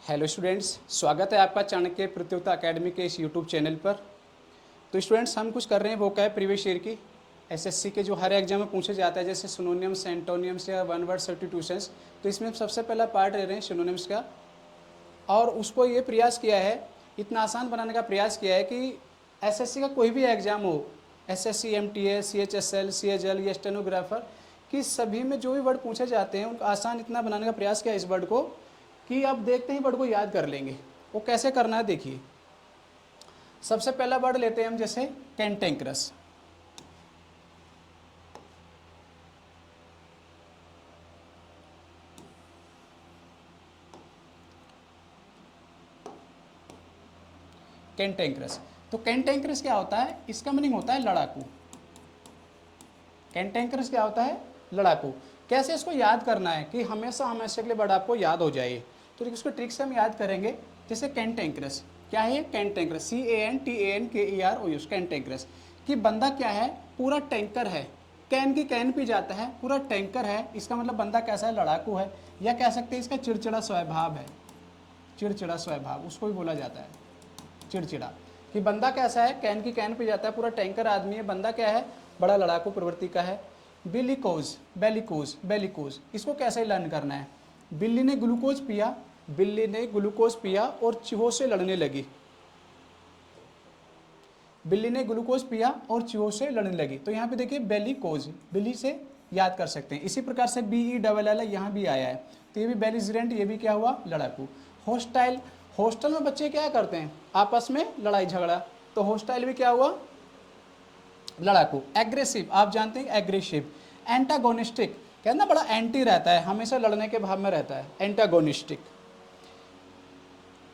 Hello students, स्वागत है आपका चाणक्य प्रतियोगिता अकेडमी के इस यूट्यूब चैनल पर। तो स्टूडेंट्स, हम कुछ कर रहे हैं वो क्या है, प्रीवियस ईयर की एसएससी के जो हर एग्जाम में पूछे जाता है, जैसे सिनोनिम्स, एंटोनिम्स या वन वर्ड सब्स्टिट्यूशंस। तो इसमें हम सबसे पहला पार्ट ले रहे हैं सिनोनिम्स का, और उसको ये प्रयास किया है, इतना आसान बनाने का प्रयास किया है कि एसएससी का कोई भी एग्जाम हो, एसएससी, एमटीएस, सीएचएसएल, सीएचएल या स्टेनोग्राफर, कि सभी में जो भी वर्ड पूछे जाते हैं उनको आसान इतना बनाने का प्रयास किया है इस वर्ड को, कि आप देखते ही वर्ड को याद कर लेंगे। वो कैसे करना है देखिए। सबसे पहला वर्ड लेते हैं हम, जैसे कैंटेंक्रस। कैंटेंक्रस, तो कैंटेंक्रस क्या होता है? इसका मीनिंग होता है लड़ाकू। कैंटेंक्रस क्या होता है? लड़ाकू। कैसे इसको याद करना है कि हमेशा हमेशा के लिए वर्ड आपको याद हो जाए? तो इसको ट्रिक से हम याद करेंगे। जैसे कैंटेंक्रस क्या है? कैंटेंक्रस, CANTANKEROS, कैंटेंक्रस कि बंदा क्या है? पूरा टैंकर है। कैन की कैन पी जाता है, पूरा टैंकर है। इसका मतलब बंदा कैसा है? लड़ाकू है। या कह सकते हैं इसका चिड़चिड़ा स्वभाव है। चिड़चिड़ा स्वभाव उसको भी बोला जाता है, चिड़चिड़ा। कि बंदा कैसा है? कैन की कैन पी जाता है, पूरा टैंकर आदमी है। बंदा क्या है? बड़ा लड़ाकू प्रवृत्ति का है। बिलिकोज, बेलिकोज, बेलिकोज, इसको कैसे लर्न करना है? बिल्ली ने ग्लूकोज पिया, बिल्ली ने ग्लूकोज पिया और चूहों से लड़ने लगी। बिल्ली ने ग्लूकोज पिया और चूहों से लड़ने लगी। तो यहाँ पे देखिए बेलिकोज, बिल्ली से याद कर सकते हैं। इसी प्रकार से BELL यहाँ भी आया है, तो ये भी बेलिजरेंट, ये भी क्या हुआ? लड़ाकू। हॉस्टाइल, हॉस्टल में बच्चे क्या करते हैं? आपस में लड़ाई झगड़ा, तो हॉस्टाइल भी क्या हुआ? लड़ाकू। एग्रेसिव, आप जानते हैं एग्रेसिव। एंटागोनिस्टिक, कहना बड़ा एंटी रहता है, हमेशा लड़ने के भाव में रहता है, एंटागोनिस्टिक।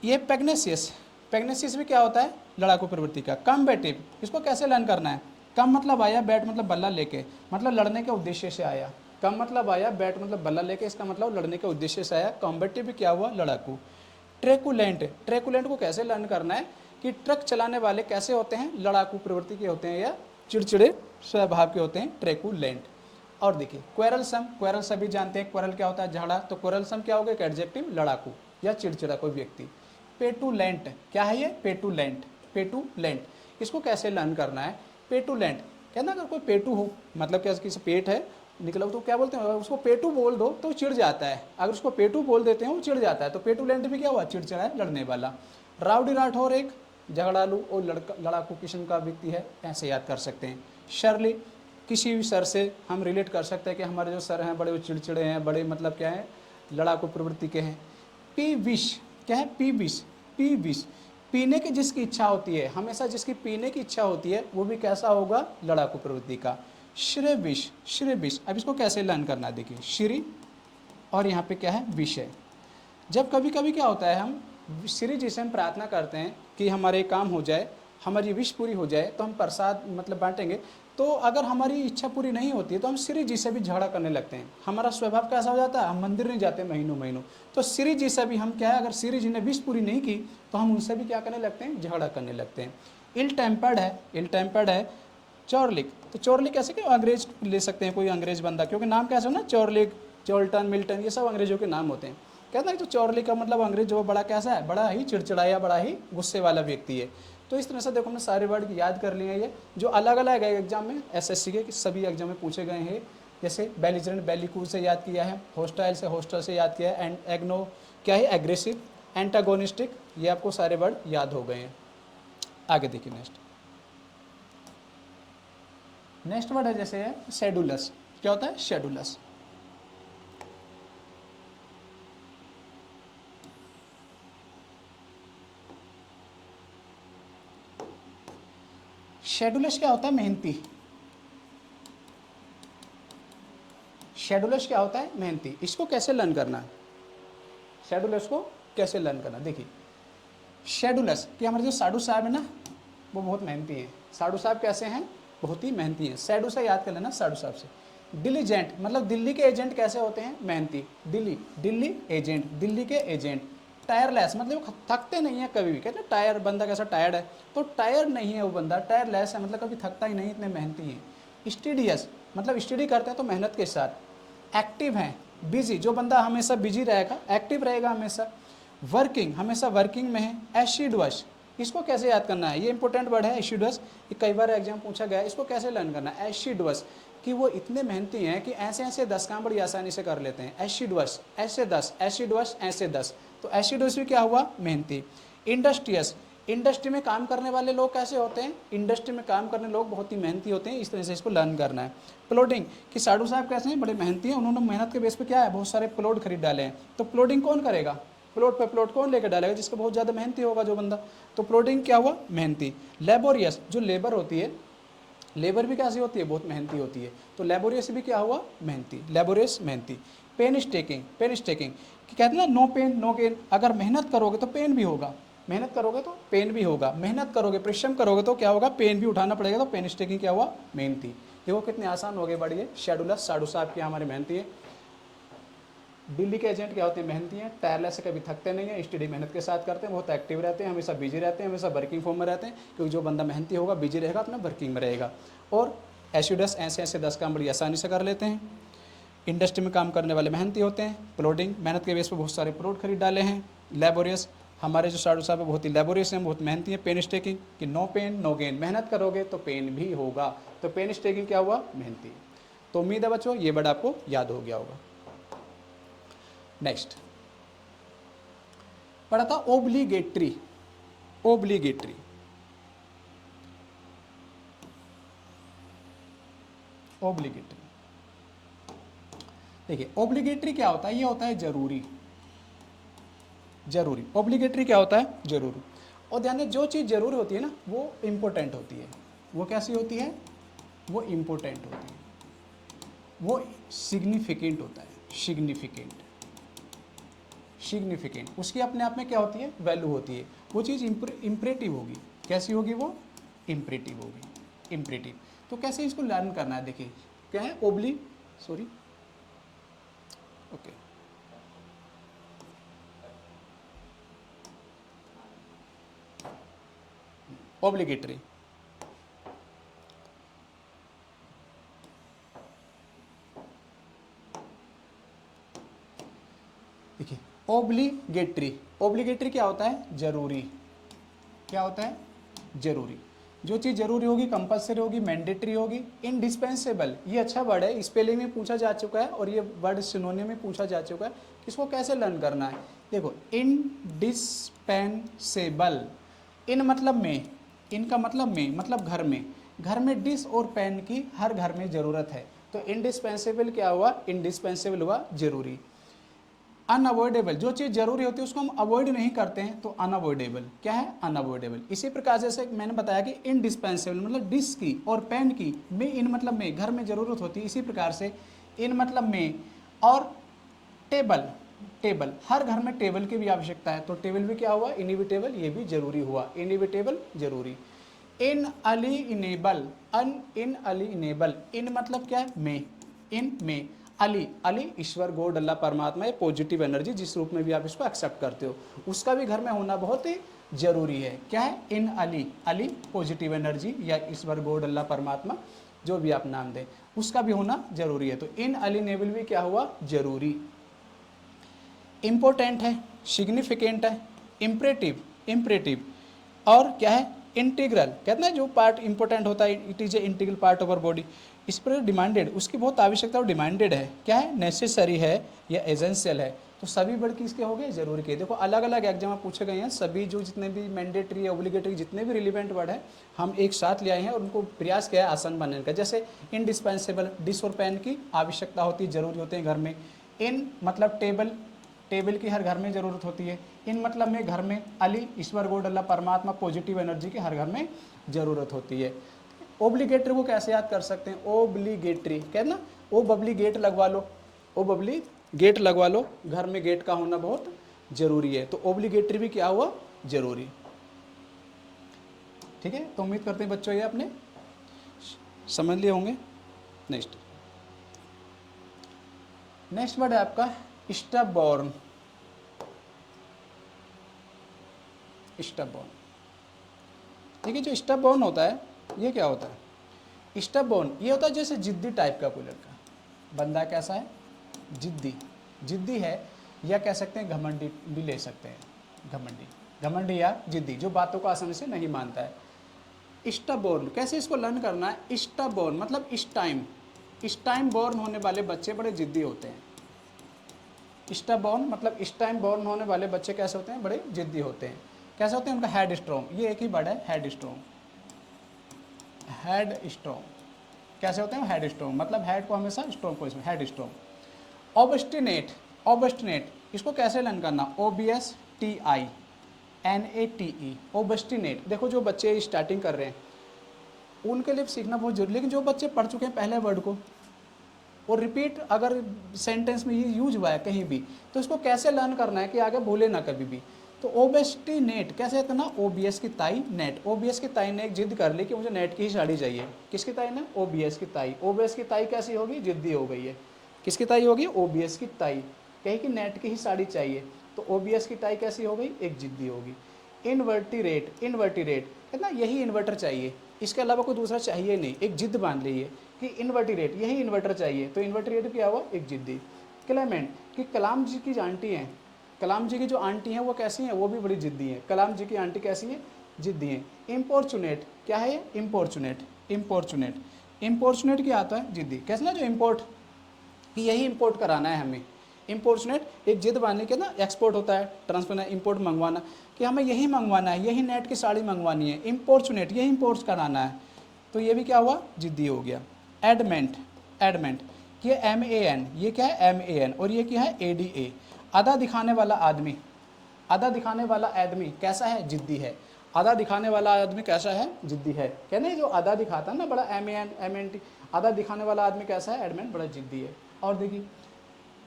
ये पैग्नेसियस, पैग्नेसियस भी क्या होता है? लड़ाकू प्रवृत्ति का। कम्बेटिव, इसको कैसे लर्न करना है? कम मतलब आया, बैट मतलब बल्ला लेके, मतलब लड़ने के उद्देश्य से आया। कम मतलब आया, बैट मतलब बल्ला लेके, इसका मतलब लड़ने के उद्देश्य से आया। कॉम्बेटिव भी क्या हुआ? लड़ाकू। ट्रेकुलेंट, ट्रेकुलेंट को कैसे लर्न करना है कि ट्रक चलाने वाले कैसे होते हैं? लड़ाकू प्रवृत्ति के होते हैं या चिड़चिड़े स्वभाव के होते हैं, ट्रेकुलेंट। और देखिए क्वेरलसम, क्वेरलसम भी जानते हैं, क्वेरल क्या होता है? झगड़ा। तो क्वेरलसम क्या होगा? एक एडजेक्टिव, लड़ाकू या चिड़चिड़ा कोई व्यक्ति। पेटुलेंट, क्या है ये? पेटुलेंट, पेटुलेंट, इसको कैसे लर्न करना है? पेटुलेंट, कहना अगर कोई पेटू हो, मतलब क्या किसी पेट है निकला, तो क्या बोलते हैं? उसको पेटू बोल दो तो चिढ़ जाता है। अगर उसको पेटू बोल देते हैं वो चिढ़ जाता है। तो पेटुलेंट भी क्या हुआ? चिड़चिड़ा है, लड़ने वाला। राउडी राठौर एक झगड़ालू और लड़ाकू किस्म का व्यक्ति है, ऐसे याद कर सकते हैं। शर्ली, किसी भी सर से हम रिलेट कर सकते हैं कि हमारे जो सर हैं बड़े चिड़चिड़े हैं, बड़े मतलब क्या है? लड़ाकू प्रवृत्ति के हैं। पी विश, क्या है? पी विश, पी विश, पीने की जिसकी इच्छा होती है, हमेशा जिसकी पीने की इच्छा होती है वो भी कैसा होगा? लड़ाकू प्रवृत्ति का। श्रेविश, श्रेविश, अब इसको कैसे लर्न करना है? देखिए श्री और यहाँ पे क्या है? विषय। जब कभी कभी क्या होता है, हम श्री जी से हम प्रार्थना करते हैं कि हमारे काम हो जाए, हमारी विश पूरी हो जाए, तो हम प्रसाद मतलब बांटेंगे। तो अगर हमारी इच्छा पूरी नहीं होती है तो हम श्री जी से भी झगड़ा करने लगते हैं। हमारा स्वभाव कैसा हो जाता है? हम मंदिर नहीं जाते महीनों महीनों। तो श्री जी से भी हम क्या है, अगर श्री जी ने विश पूरी नहीं की तो हम उनसे भी क्या करने लगते हैं? झगड़ा करने लगते हैं। इल टेम्पर्ड है, इल टेम्पर्ड है। चौरलिक, तो चौरलिक कैसे? कि अंग्रेज ले सकते हैं, कोई अंग्रेज बंदा, क्योंकि नाम कैसे हो ना? चौरलिक, चोल्टन, मिल्टन, ये सब अंग्रेजों के नाम होते हैं। कहते हैं तो चौरलिक का मतलब अंग्रेज जो बड़ा कैसा है? बड़ा ही चिड़चिड़ाया, बड़ा ही गुस्से वाला व्यक्ति है। तो इस तरह से देखो हमने सारे वर्ड याद कर लिए हैं, ये जो अलग अलग है एग्जाम में, एसएससी के सभी एग्जाम में पूछे गए हैं। जैसे बेलिजरेंट, बेलिकू से याद किया है, हॉस्टाइल से, हॉस्टल से याद किया है, एंड एग्नो क्या है? एग्रेसिव, एंटागोनिस्टिक, ये आपको सारे वर्ड याद हो गए हैं। आगे देखिए नेक्स्ट, नेक्स्ट वर्ड है जैसे है शेड्यूलस। क्या होता है? शेड्यूलस। शेड्यूलस क्या होता है? मेहनती। शेड्यूलस क्या होता है? मेहनती। इसको कैसे लर्न करना है? शेड्यूलस को कैसे लर्न करना? देखिए शेड्यूलस कि हमारे जो साधु साहब है ना, वो बहुत मेहनती हैं। साधु साहब कैसे हैं? बहुत ही मेहनती हैं। शैडू से याद कर लेना, साधु साहब से। डिलीजेंट, मतलब दिल्ली के एजेंट कैसे होते हैं? मेहनती। दिल्ली, दिल्ली एजेंट, दिल्ली के एजेंट। टायरलेस, मतलब वो थकते नहीं है कभी भी। कहते हैं टायर, बंदा कैसा टायर्ड है, तो टायर नहीं है वो बंदा, टायरलेस है, मतलब कभी थकता ही नहीं, इतने मेहनती हैं। स्टडीयस, मतलब स्टडी करते हैं तो मेहनत के साथ। एक्टिव हैं, बिजी, जो बंदा हमेशा बिजी रहेगा, एक्टिव रहेगा हमेशा। वर्किंग हमेशा वर्किंग में है। एसिडुअस, इसको कैसे याद करना है, ये इंपॉर्टेंट वर्ड है एसिडुअस, ये कई बार एग्जाम पूछा गया है। इसको कैसे लर्न करना है, एसिडुअस, कि वो इतने मेहनती हैं कि ऐसे ऐसे 10 काम बड़ी आसानी से कर लेते हैं। एसिडुअस ऐसे 10, एसिडुअस ऐसे 10, तो एसिडुअस भी क्या हुआ, मेहनती। इंडस्ट्रियस, इंडस्ट्री में काम करने वाले लोग कैसे होते हैं, इंडस्ट्री में काम करने लोग बहुत ही मेहनती होते हैं, इस तरह से इसको लर्न करना है। प्लॉटिंग, कि साधु साहब कैसे हैं, बड़े मेहनती हैं, उन्होंने मेहनत के बेस पे क्या है, बहुत सारे प्लॉट खरीद डाले हैं। तो प्लॉटिंग कौन करेगा, प्लॉट पे प्लॉट कौन लेकर डालेगा, जिसका बहुत ज़्यादा मेहनती होगा जो बंदा। तो प्लॉटिंग क्या हुआ, मेहनती। लेबोरियस, जो लेबर होती है, लेबर भी कैसी होती है, बहुत मेहनती होती है। तो लेबोरियस भी क्या हुआ, मेहनती, लेबोरियस मेहनती। पेन स्टेकिंग, पेन स्टेकिंग कि कहते हैं ना नो पेन नो गेन, अगर मेहनत करोगे तो पेन भी होगा, मेहनत करोगे तो पेन भी होगा, मेहनत करोगे परिश्रम करोगे तो क्या होगा, पेन भी उठाना पड़ेगा। तो पेन स्टेकिंग क्या हुआ, मेहनती। देखो कितने आसान हो गए बढ़िए। शेड्यूलस, साधु साहब की हमारे मेहनती है। दिल्ली के एजेंट क्या होते हैं, मेहनती हैं, टायरलेस से कभी थकते नहीं हैं, स्टडी मेहनत के साथ करते हैं, बहुत एक्टिव रहते हैं, हमेशा बिजी रहते हैं, हमेशा वर्किंग फॉर्म में रहते हैं, क्योंकि जो बंदा मेहनती होगा बिजी रहेगा, अपना वर्किंग में रहेगा। और एसिडस ऐसे ऐसे 10 काम बड़ी आसानी से कर लेते हैं। इंडस्ट्री में काम करने वाले मेहनती होते हैं। प्लॉटिंग, मेहनत के बेस पर बहुत सारे प्लॉट खरीद डाले हैं। लेबोरियस, हमारे जो साधु साहब है बहुत ही लेबोरियस हैं, बहुत मेहनती हैं। पेन स्टेकिंग कि नो पेन नो गेन, मेहनत करोगे तो पेन भी होगा। तो पेन स्टेकिंग क्या हुआ, मेहनती। तो उम्मीद है बच्चों ये वर्ड आपको याद हो गया होगा। नेक्स्ट पढ़ा था ओब्लिगेटरी, ओब्लिगेटरी, ओब्लिगेटरी। देखिए ओब्लिगेटरी क्या होता है, ये होता है जरूरी, जरूरी। ओब्लिगेटरी क्या होता है, जरूरी। और ध्यान दें जो चीज़ जरूरी होती है ना वो इंपॉर्टेंट होती है। वो कैसी होती है, वो इंपॉर्टेंट होती है, वो सिग्निफिकेंट होता है, सिग्निफिकेंट, सिग्निफिकेंट। उसकी अपने आप में क्या होती है, वैल्यू होती है। वो चीज़ इम्परेटिव होगी, कैसी होगी वो, इम्परेटिव होगी, इम्परेटिव। तो कैसे इसको लर्न करना है, देखिए क्या है, ओके, ओब्लिगेटरी। देखिए ओब्लिगेटरी, ओब्लिगेटरी क्या होता है, जरूरी। क्या होता है, जरूरी। जो चीज़ जरूरी होगी कंपलसरी होगी, मैंडेटरी होगी। इंडिस्पेंसेबल, ये अच्छा वर्ड है, स्पेलिंग में पूछा जा चुका है और ये वर्ड सिनोनिम में पूछा जा चुका है। इसको कैसे लर्न करना है, देखो इनडिस्पेंसेबल, इन मतलब में, इनका मतलब में, मतलब घर में, घर में डिस और पेन की हर घर में ज़रूरत है। तो इंडिस्पेंसेबल क्या हुआ, इंडिस्पेंसेबल हुआ जरूरी। अनअवॉइडेबल, जो चीज़ जरूरी होती है उसको हम अवॉइड नहीं करते हैं, तो अनअवॉइडेबल क्या है, अनअवॉइडेबल। इसी प्रकार जैसे मैंने बताया कि इनडिस्पेंसेबल मतलब डिश की और पेन की, में इन मतलब में घर में ज़रूरत होती है, इसी प्रकार से इन मतलब में। और टेबल, टेबल हर घर में टेबल की भी आवश्यकता है, तो टेबल भी क्या हुआ, इनिविटेबल, ये भी जरूरी हुआ, इनिविटेबल जरूरी। इन अली इनेबल, इन अली इनेबल, इन मतलब क्या है, में, इन में। अली, अली ईश्वर गॉड अल्लाह परमात्मा, ये पॉजिटिव एनर्जी जिस रूप में भी आप इसको एक्सेप्ट करते हो, उसका भी घर में होना बहुत ही जरूरी है। क्या है, इन अली, अली पॉजिटिव एनर्जी या ईश्वर गॉड अल्लाह परमात्मा जो भी आप नाम दें, उसका भी होना जरूरी है। तो इन अली नेबल भी क्या हुआ, जरूरी। इंपॉर्टेंट है, सिग्निफिकेंट है, इम्परेटिव, इम्परेटिव। और क्या है, इंटीग्रल, कहते हैं जो पार्ट इंपॉर्टेंट होता है, it is a integral part of our body. इस पर डिमांडेड, उसकी बहुत आवश्यकता और डिमांडेड है। क्या है, नेसेसरी है या एसेंशियल है। तो सभी वर्ड किसके हो गए, जरूरी के। देखो अलग अलग एग्जाम में पूछे गए हैं, सभी जो जितने भी मैंडेटरी ऑब्लिगेटरी जितने भी रिलीवेंट वर्ड है हम एक साथ ले आए हैं और उनको प्रयास किया है आसान बनाने का। जैसे इंडिस्पेंसेबल, डिश और पेन की आवश्यकता होती है, जरूरी होते हैं घर में। इन मतलब टेबल, टेबल की हर घर में ज़रूरत होती है। इन मतलब में घर में। अली ईश्वर गॉड अल्लाह परमात्मा पॉजिटिव एनर्जी की हर घर में ज़रूरत होती है। ओब्लिगेटरी को कैसे याद कर सकते हैं, ओब्लिगेटरी कहते ना, ओ बबली गेट लगवा लो, ओ बबली गेट लगवा लो, घर में गेट का होना बहुत ज़रूरी है। तो ओब्लिगेटरी भी क्या हुआ, जरूरी। ठीक है, तो उम्मीद करते हैं बच्चों ये आपने समझ लिए होंगे। नेक्स्ट वर्ड है आपका स्टबबॉर्न, स्टबबॉर्न। ठीक है, जो स्टबबॉर्न होता है ये क्या होता है, स्टबबॉर्न ये होता है जैसे जिद्दी टाइप का कोई लड़का, बंदा कैसा है, जिद्दी, जिद्दी है, या कह सकते हैं घमंडी भी ले सकते हैं। घमंडी, घमंडी या जिद्दी, जो बातों को आसानी से नहीं मानता है। स्टबोर्न, कैसे इसको लर्न करना है? स्टबोर्न मतलब इस टाइम बोर्न होने वाले बच्चे बड़े जिद्दी होते हैं। स्टबोर्न मतलब इस टाइम बोर्न होने वाले बच्चे कैसे होते हैं? बड़े जिद्दी होते हैं। कैसे होते हैं? उनका हेड स्ट्रॉन्ग, ये एक ही वर्ड है, हेड स्ट्रॉन्ग। हेड स्ट्रॉन्ग कैसे होते हैं? हेड स्ट्रॉन्ग मतलब हेड को हमेशा स्ट्रॉन्ग पोजीशन में, हेड स्ट्रॉन्ग। ऑब्स्टिनेट, ऑब्स्टिनेट इसको कैसे लर्न करना? OBSTINATE, obstinate. देखो जो बच्चे स्टार्टिंग कर रहे हैं उनके लिए सीखना बहुत जरूरी, लेकिन जो बच्चे पढ़ चुके हैं पहले वर्ड को और रिपीट अगर सेंटेंस में ये यूज हुआ है कहीं भी, तो इसको कैसे लर्न करना है कि आगे भूले ना कभी भी। तो ओबेस्टिनेट कैसे कहते हैं ना? OBS की ताई नेट, OBS की ताई ने एक जिद कर ली कि मुझे नेट की ही साड़ी चाहिए। किसकी ताई ने? OBS की ताई। OBS की ताई कैसी होगी? जिद्दी हो गई है। किसकी ताई होगी? OBS की ताई, कही कि नेट की ही साड़ी चाहिए, तो OBS की ताई कैसी हो गई? एक जिद्दी होगी। इन्वर्टिरेट, इन्वर्टिरेट कहना यही इन्वर्टर चाहिए, इसके अलावा कोई दूसरा चाहिए नहीं, एक जिद बांध ली है कि इन्वर्टिरेट यही इन्वर्टर चाहिए, तो इन्वर्टिरेट क्या हुआ? एक जिद्दी। क्लेमेंट कि कलाम जी की आंटी हैं, कलाम जी की जो आंटी हैं वो कैसी हैं? वो भी बड़ी जिद्दी हैं। कलाम जी की आंटी कैसी हैं? जिद्दी हैं। इम्पोर्चुनेट क्या है? इम्पोर्चुनेट, इम्पोर्चुनेट, इम्पोर्चुनेट क्या आता है? जिद्दी। कैसे ना जो इम्पोर्ट कि यही इम्पोर्ट कराना है हमें, इम्पोर्चुनेट एक जिद बांधने के ना, एक्सपोर्ट होता है, ट्रांसफर है, इम्पोर्ट मंगवाना, कि हमें यही मंगवाना है, यही नेट की साड़ी मंगवानी है, इम्पोर्चुनेट यही इम्पोर्ट कराना है, तो ये भी क्या हुआ? जिद्दी हो गया। एडमेंट, एडमेंट ये MAN, ये क्या है? MAN, और ये क्या है? ADA। आधा दिखाने वाला आदमी, आधा दिखाने वाला आदमी कैसा है? जिद्दी है। आधा दिखाने वाला आदमी कैसा है? जिद्दी है। कहने जो आधा दिखाता है ना, बड़ा MAN MNT, आधा दिखाने वाला आदमी कैसा है? एडमेंट, बड़ा जिद्दी है। और देखिए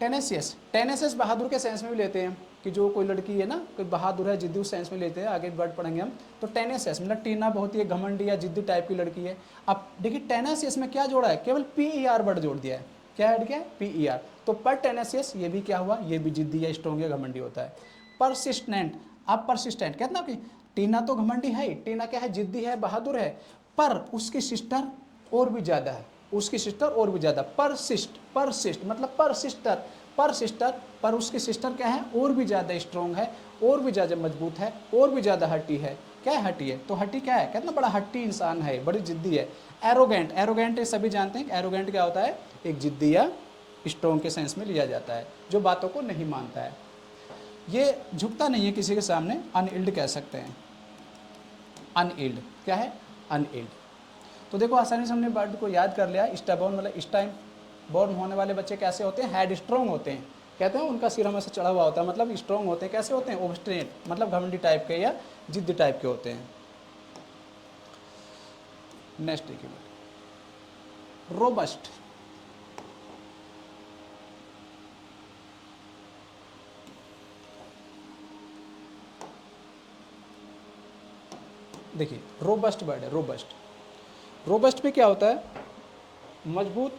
टेनेसियस, टेनेसियस बहादुर के सेंस में भी लेते हैं कि जो कोई लड़की है ना, कोई बहादुर है, जिद्दी, उस सेंस में लेते हैं, आगे वर्ड पढ़ेंगे हम। तो टेनेसियस मतलब टीना बहुत ही घमंडी या जिद्दी टाइप की लड़की है। अब देखिए टेनेसियस में क्या जोड़ा है? केवल PER वर्ड जोड़ दिया है। क्या ऐड किया है? PER। तो पर टेनेसियस ये भी क्या हुआ? ये भी जिद्दी या स्ट्रॉन्ग या घमंडी होता है। परसिस्टेंट, आप परसिस्टेंट कहते ना कि टीना तो घमंडी है, टीना क्या है? जिद्दी है, बहादुर है, पर उसकी सिस्टर और भी ज़्यादा है, उसकी सिस्टर और भी ज़्यादा। परसिस्ट, परसिस्ट मतलब पर सिस्टर, पर सिस्टर, पर उसकी सिस्टर क्या है? और भी ज़्यादा स्ट्रॉन्ग है, और भी ज़्यादा मजबूत है, और भी ज़्यादा हट्टी है। क्या है? हट्टी है। तो हट्टी क्या है? कहते ना बड़ा हट्टी इंसान है, बड़ी जिद्दी है। एरोगेंट, एरोगेंट सभी जानते हैं कि एरोगेंट क्या होता है? एक जिद्दी या स्ट्रॉन्ग के सेंस में लिया जाता है, जो बातों को नहीं मानता है, ये झुकता नहीं है किसी के सामने। अनइल्ड कह सकते हैं, अनइल्ड। क्या है? अनइल्ड। तो देखो आसानी से हमने वर्ड को याद कर लिया। स्टेबॉर्न मतलब इस टाइम बॉर्न होने वाले बच्चे कैसे होते हैं? हेड स्ट्रॉन्ग होते हैं। कहते हैं उनका सिर हमेशा चढ़ा हुआ होता है, मतलब स्ट्रॉन्ग होते हैं। कैसे होते हैं? ओब्स्टिनेट मतलब घमंडी टाइप के या जिद्दी टाइप के होते हैं। नेक्स्ट देखिए, रोबस्ट, देखिए रोबस्ट वर्ड है, रोबस्ट। रोबस्ट में क्या होता है? मजबूत,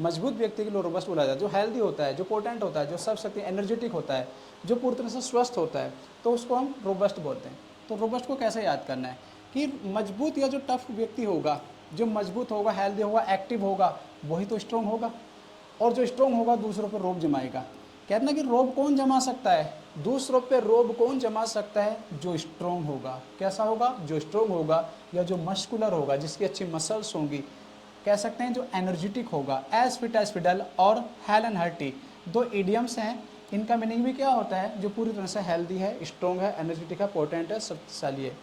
मजबूत व्यक्ति के लिए रोबस्ट बोला जाता है। जो हेल्दी होता है, जो पोटेंट होता है, जो सब शक्ति एनर्जेटिक होता है, जो पूरी तरह से स्वस्थ होता है, तो उसको हम रोबस्ट बोलते हैं। तो रोबस्ट को कैसे याद करना है कि मजबूत या जो टफ व्यक्ति होगा, जो मजबूत होगा, हेल्दी होगा, एक्टिव होगा, वही तो स्ट्रॉन्ग होगा, और जो स्ट्रॉन्ग होगा दूसरों पर रोब जमाएगा। कहते ना कि रोब कौन जमा सकता है? दूसरों पे रोब कौन जमा सकता है? जो स्ट्रॉन्ग होगा। कैसा होगा? जो स्ट्रॉन्ग होगा या जो मस्कुलर होगा, जिसकी अच्छी मसल्स होंगी, कह सकते हैं जो एनर्जेटिक होगा। एज फिट एज फिडल और हेल एंड हर्टी, दो इडियम्स हैं, इनका मीनिंग भी क्या होता है? जो पूरी तरह से हेल्दी है, स्ट्रॉन्ग है, एनर्जेटिक है, पोटेंट है, शक्तिशाली है।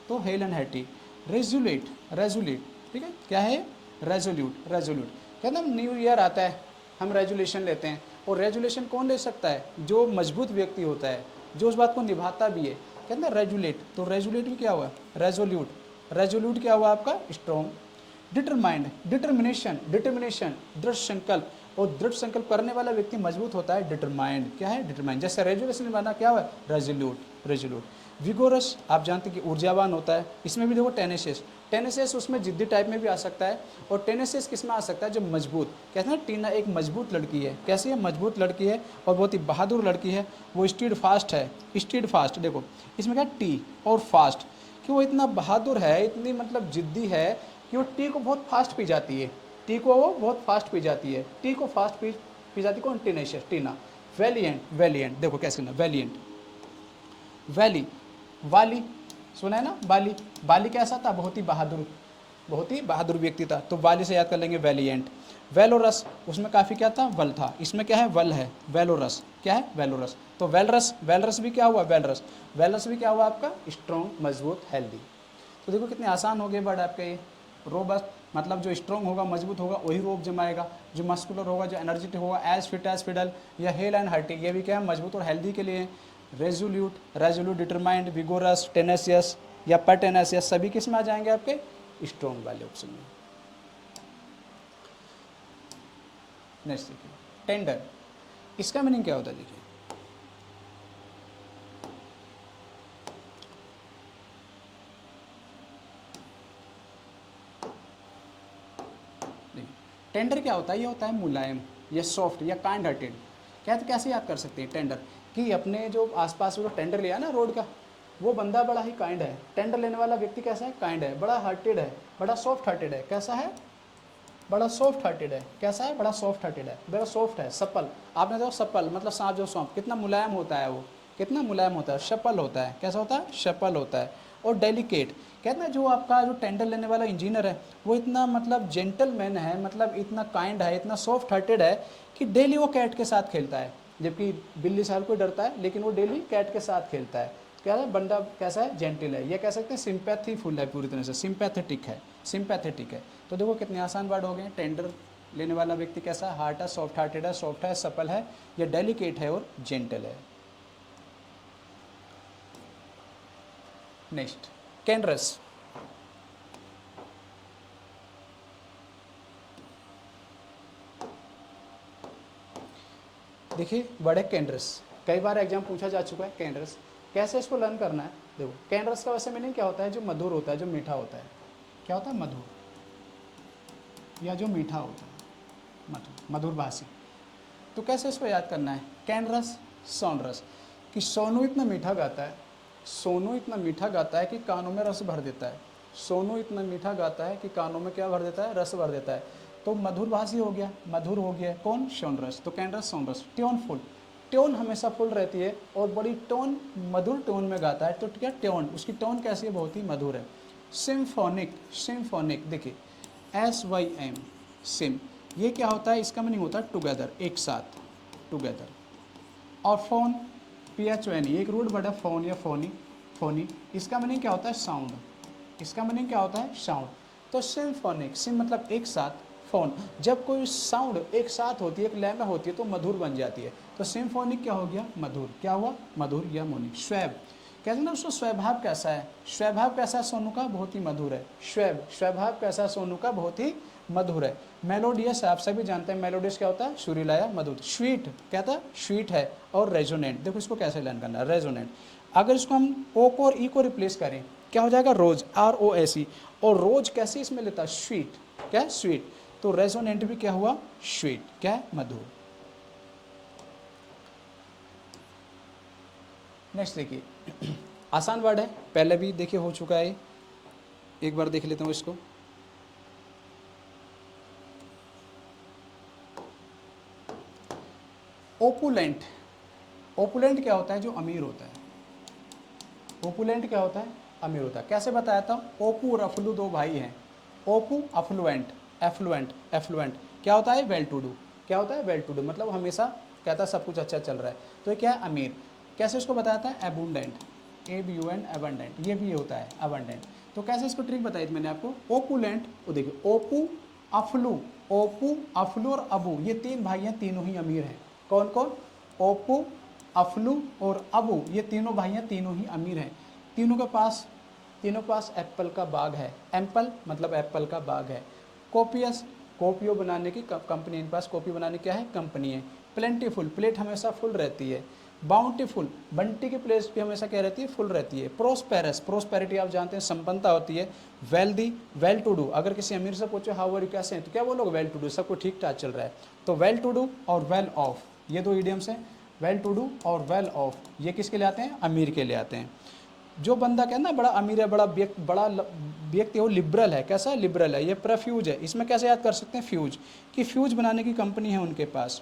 तो हेल एंड हर्टी। रेजुलेट, रेजुलेट, ठीक है, क्या है? Resolute, resolute. कहते हैं न्यू ईयर आता है, हम रेजुलेशन लेते हैं, और रेजुलेशन कौन ले सकता है? जो मजबूत व्यक्ति होता है, जो उस बात को निभाता भी है। कहते हैं रेजुलेट। तो रेजुलेट भी क्या हुआ? रेजोल्यूट। रेजोल्यूट क्या हुआ आपका? स्ट्रॉन्ग। डिटरमाइंड, डिटर्मिनेशन, डिटर्मिनेशन दृढ़ संकल्प, और दृढ़ संकल्प करने वाला व्यक्ति मजबूत होता है। डिटरमाइंड, क्या है? डिटरमाइंड। जैसे रेजुलेशन निभाना क्या हुआ? Resolute, resolute. विगोरस, आप जानते हैं कि ऊर्जावान होता है। इसमें भी देखो टेनेसियस, टेनेसियस उसमें जिद्दी टाइप में भी आ सकता है, और टेनेसियस किस में आ सकता है? जो मजबूत। कहते हैं ना टीना एक मजबूत लड़की है। कैसी है? मजबूत लड़की है और बहुत ही बहादुर लड़की है। वो स्टीड फास्ट है, स्टीड फास्ट। देखो इसमें क्या? टी और फास्ट, कि वो इतना बहादुर है, इतनी मतलब जिद्दी है कि वो टी को बहुत फास्ट पी जाती है। टी को वो बहुत फास्ट पी जाती है। टी को फास्ट पी जाती है कौन? टेनेशियस, टीना। वैलिएंट, वैलिएंट देखो कैसे करना, वैलिएंट। वैली, वाली सुना है ना, बाली, बाली कैसा था, बहुत ही बहादुर व्यक्ति था, तो वाली से याद कर लेंगे वैलिएंट। वेलोरस, उसमें काफ़ी क्या था, वल था, इसमें क्या है, वल है, वेलोरस क्या है, वेलोरस। तो वेलरस, वेलरस भी क्या हुआ, वेलरस, वेलरस भी क्या हुआ आपका, स्ट्रॉन्ग, मजबूत, हेल्दी। तो देखो कितने आसान हो गए वर्ड आपके ये। रोबस्ट मतलब जो स्ट्रॉन्ग होगा, मजबूत होगा, वही रोग जमाएगा। जो मस्कुलर होगा, जो एनर्जेटिक होगा, एज फिट एज फिडल, या हेल एंड हर्टी, ये भी क्या है, मजबूत और हेल्दी के लिए। रेजोल्यूट, रेजोल्यूट, डिटरमाइंड, विगोरस, टेनेसियस या परटेनेसियस, सभी किस में आ जाएंगे आपके, स्ट्रॉन्ग वाले ऑप्शन में। नेक्स्ट देखिए, टेंडर, इसका मीनिंग क्या होता है, देखिए टेंडर क्या होता है, ये होता है मुलायम या सॉफ्ट या काइंड हार्टेड। कैसे याद कर सकते हैं टेंडर, कि अपने जो आसपास में जो टेंडर लिया ना रोड का, वो बंदा बड़ा ही काइंड है। टेंडर लेने वाला व्यक्ति कैसा है, काइंड है, बड़ा हार्टेड है, बड़ा सॉफ्ट हार्टेड है। कैसा है, बड़ा सॉफ्ट हार्टेड है। कैसा है, बड़ा सॉफ्ट हार्टेड है, बड़ा सॉफ्ट है, सपल। आपने देखो सपल मतलब सांप, जो सांप कितना मुलायम होता है, वो कितना मुलायम होता है, शपल होता है। कैसा होता है, शपल होता है। और डेलिकेट, कहते हैं जो आपका जो टेंडर लेने वाला इंजीनियर है, वो इतना मतलब जेंटलमैन है, मतलब इतना काइंड है, इतना सॉफ्ट हार्टेड है कि डेली वो कैट के साथ खेलता है। जबकि बिल्ली साल को डरता है, लेकिन वो डेली कैट के साथ खेलता है। क्या है, बंदा कैसा है, जेंटल है, ये कह सकते हैं सिंपैथीफुल है, पूरी तरह से सिंपैथेटिक है, सिंपैथेटिक है। तो देखो कितने आसान वर्ड हो गए। टेंडर लेने वाला व्यक्ति कैसा है, हार्ट है, सॉफ्ट हार्टेड है, सॉफ्ट है, सपल है, या डेलिकेट है और जेंटल है। नेक्स्ट, कैनरस, देखिए वर्ड है कैनरस, कई बार एग्जाम पूछा जा चुका है कैनरस। कैसे इसको लर्न करना है, देखो कैनरस का वैसे मीनिंग क्या होता है, जो मधुर होता है, जो मीठा होता है। क्या होता है, मधुर, या जो मीठा होता है, मधुर, मधुरभाषी। तो कैसे इसको याद करना है, कैनरस, सोनरस, कि सोनू इतना मीठा गाता है, सोनू इतना मीठा गाता है कि कानों में रस भर देता है। सोनू इतना मीठा गाता है कि कानों में क्या भर देता है, रस भर देता है। तो मधुरभाषी हो गया, मधुर हो गया, कौन, सोनरस। तो कैनरस, सोनरस। ट्यूनफुल, ट्यून हमेशा फुल रहती है और बड़ी टोन, मधुर टोन में गाता है। तो क्या ट्यून, उसकी टोन कैसी है, बहुत ही मधुर है। सिम्फोनिक, सिम्फोनिक देखिए SYM, सिम, ये क्या होता है, इसका मीनिंग होता है टुगेदर, एक साथ, टुगेदर। और फोन, PHON, एक रूट वर्ड है फोन या फोनी, फोनी, इसका मीनिंग क्या होता है, साउंड, इसका मीनिंग क्या होता है, साउंड। तो सिम्फोनिक, सिम मतलब एक साथ, फोन, जब कोई साउंड एक साथ होती है, एक लय में होती है, तो मधुर बन जाती है। तो सिम्फोनिक क्या हो गया, मधुर, क्या हुआ, मधुर या मोनिक। स्वैब, कहते हैं ना उसको स्वभाव कैसा है, स्वभाव कैसा है सोनू का, बहुत ही मधुर है। स्वैब, स्वभाव कैसा है सोनू का, बहुत ही मधुर है। मेलोडियस, आप सभी जानते हैं मेलोडियस क्या होता है, सुरीला या मधुर। स्वीट, कहता है स्वीट है। और रेजोनेंट, देखो इसको कैसे लर्न करना है, रेजोनेंट, अगर इसको हम ओ को और ई को रिप्लेस करें, क्या हो जाएगा, रोज, ROSE। और रोज कैसे इसमें लेता है, स्वीट, क्या है, स्वीट। तो रेजोनेंट भी क्या हुआ, स्वीट, क्या है, मधुर। नेक्स्ट देखिए, आसान वर्ड है, पहले भी देखिए हो चुका है, एक बार देख लेता हूँ इसको। ओपुलेंट, ओपुलेंट क्या होता है, जो अमीर होता है। ओपुलेंट क्या होता है, अमीर होता है। कैसे बताया था, ओपू और अफलू दो भाई हैं। ओपू अफ्लुएंट, एफ्लुएंट, एफ्लुएंट क्या होता है, वेल टू डू, क्या होता है, वेल टू डू, मतलब हमेशा कहता है सब कुछ अच्छा चल रहा है। तो ये क्या है, अमीर। कैसे इसको बताया था, एबुंडेंट, ABUN, एबंडेंट, ये भी होता है अबंडेंट। तो कैसे इसको ट्रिक बताई थी मैंने आपको, ओपुलेंट, वो देखिए ओपू अफलू, ओपू अफलू और अबू, ये तीन भाई हैं, तीनों ही अमीर हैं। कौन कौन, ओपू, अफलू और अबू, ये तीनों भाई हैं, तीनों ही अमीर हैं। तीनों के पास एप्पल का बाग है। एप्पल मतलब एप्पल का बाग है। कोपियस, कोपियो बनाने की कंपनी, इनके पास कॉपी बनाने क्या है, कंपनी है। प्लेंटीफुल, प्लेट हमेशा फुल रहती है। बाउंटीफुल, बंटी की प्लेस भी हमेशा क्या रहती है, फुल रहती है। प्रोस्पेरस, प्रोस्पेरिटी आप जानते हैं संपन्नता होती है। वेल्दी, वेल टू डू, अगर किसी अमीर से पूछो हाउ आर यू, कैसे हैं, तो क्या बोलोगे, वेल टू डू, सब कुछ ठीक ठाक चल रहा है। तो वेल टू डू और वेल ऑफ, ये दो इडियम्स हैं, वेल टू डू और वेल ऑफ, ये किसके लिए आते हैं, अमीर के लिए आते हैं। जो बंदा कहना ना बड़ा अमीर है, बड़ा व्यक्ति, वो लिबरल है। कैसा है, लिबरल है। ये प्रेफ्यूज है, इसमें कैसे याद कर सकते हैं, फ्यूज, कि फ्यूज बनाने की कंपनी है उनके पास।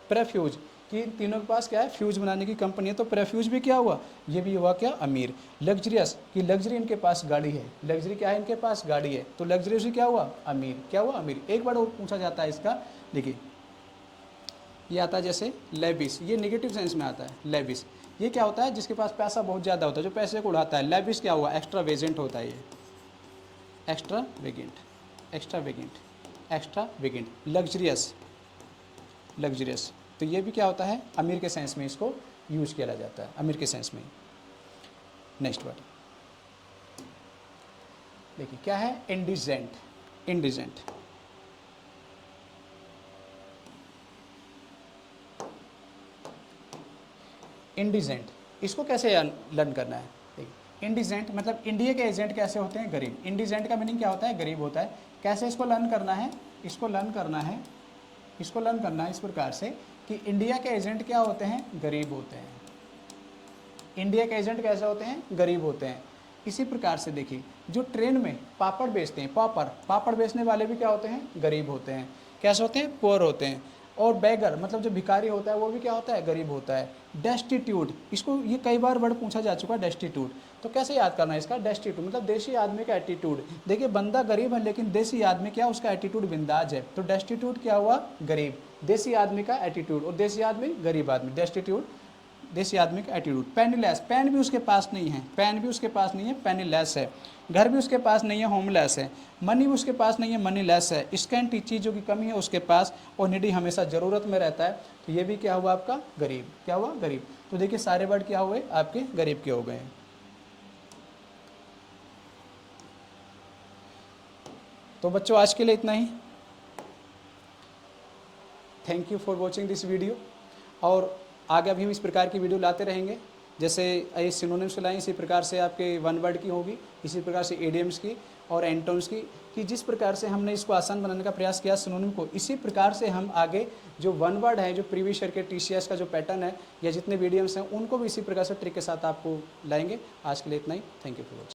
प्रेफ्यूज, कि इन तीनों के पास क्या है, फ्यूज बनाने की कंपनी है, तो प्रेफ्यूज भी क्या हुआ, ये भी हुआ क्या, अमीर। लग्जरियस, कि लग्जरी इनके पास गाड़ी है, लग्जरी क्या है, इनके पास गाड़ी है, तो लग्जरियस भी क्या हुआ, अमीर। क्या हुआ, अमीर। एक बार और पूछा जाता है इसका, देखिए ये आता है जैसे लेविस, ये नेगेटिव सेंस में आता है। लेविस ये क्या होता है, जिसके पास पैसा बहुत ज़्यादा होता है, जो पैसे को उड़ाता है। लेविस क्या हुआ, एक्स्ट्रा वेजेंट होता है ये, एक्स्ट्रा वेगेंट, एक्स्ट्रा वेगेंट, एक्स्ट्रा वेगेंट। लग्जरियस, लग्जरियस, तो ये भी क्या होता है, अमीर के सेंस में इसको यूज किया जाता है, अमीर के सेंस में। नेक्स्ट वर्ड देखिए क्या है, इंडिजेंट। इंडिजेंट, इंडिजेंट, इसको कैसे लर्न करना है, देखिए इंडिजेंट मतलब इंडिया के एजेंट कैसे होते हैं, गरीब। इंडिजेंट का मीनिंग क्या होता है, गरीब होता है। कैसे इसको लर्न करना है, इसको लर्न करना है, इसको लर्न करना है इस प्रकार से कि इंडिया के एजेंट क्या होते हैं, गरीब होते हैं। इंडिया के एजेंट कैसे होते हैं, गरीब होते हैं। इसी प्रकार से देखिए जो ट्रेन में पापड़ बेचते हैं, पापड़ बेचने वाले भी क्या होते हैं, गरीब होते हैं। कैसे होते हैं, पुअर होते हैं। और बेगर मतलब जो भिखारी होता है वो भी क्या होता है, गरीब होता है। डेस्टिट्यूट, इसको ये कई बार वर्ड पूछा जा चुका है, डेस्टिट्यूट। तो कैसे याद करना है इसका, डेस्टिट्यूट मतलब देसी आदमी का एटीट्यूड। देखिए बंदा गरीब है लेकिन देसी आदमी क्या, उसका एटीट्यूड बिंदाज है, तो डेस्टिट्यूट क्या हुआ, गरीब। देसी आदमी का एटीट्यूड, और देसी आदमी गरीब आदमी, डेस्टिट्यूट देसी आदमी का एटीट्यूड। पेनीलेस, पेन भी उसके पास नहीं है, पेन भी उसके पास नहीं है, पेनीलेस है। घर भी उसके पास नहीं है, होमलेस है। मनी भी उसके पास नहीं है, मनीलेस है। स्कैंटी, चीज़ों की कमी है उसके पास, और निडी हमेशा ज़रूरत में रहता है, तो ये भी क्या हुआ आपका, गरीब। क्या हुआ, गरीब। तो देखिए सारे वर्ड क्या हुए आपके, गरीब के हो गए। तो बच्चों आज के लिए इतना ही। Thank you for watching this video. और आगे अभी हम इस प्रकार की वीडियो लाते रहेंगे, जैसे ये सिनोनिम्स लाएँ इसी प्रकार से आपके वन वर्ड की होगी, इसी प्रकार से एडियम्स की और एंटोन्स की, कि जिस प्रकार से हमने इसको आसान बनाने का प्रयास किया सिनोनिम को, इसी प्रकार से हम आगे जो वन वर्ड है, जो प्रीवियस ईयर के टीसीएस का जो पैटर्न है या जितने वीडियम्स हैं उनको भी इसी प्रकार से ट्रिक के साथ आपको लाएंगे। आज के लिए इतना ही। Thank you for watching.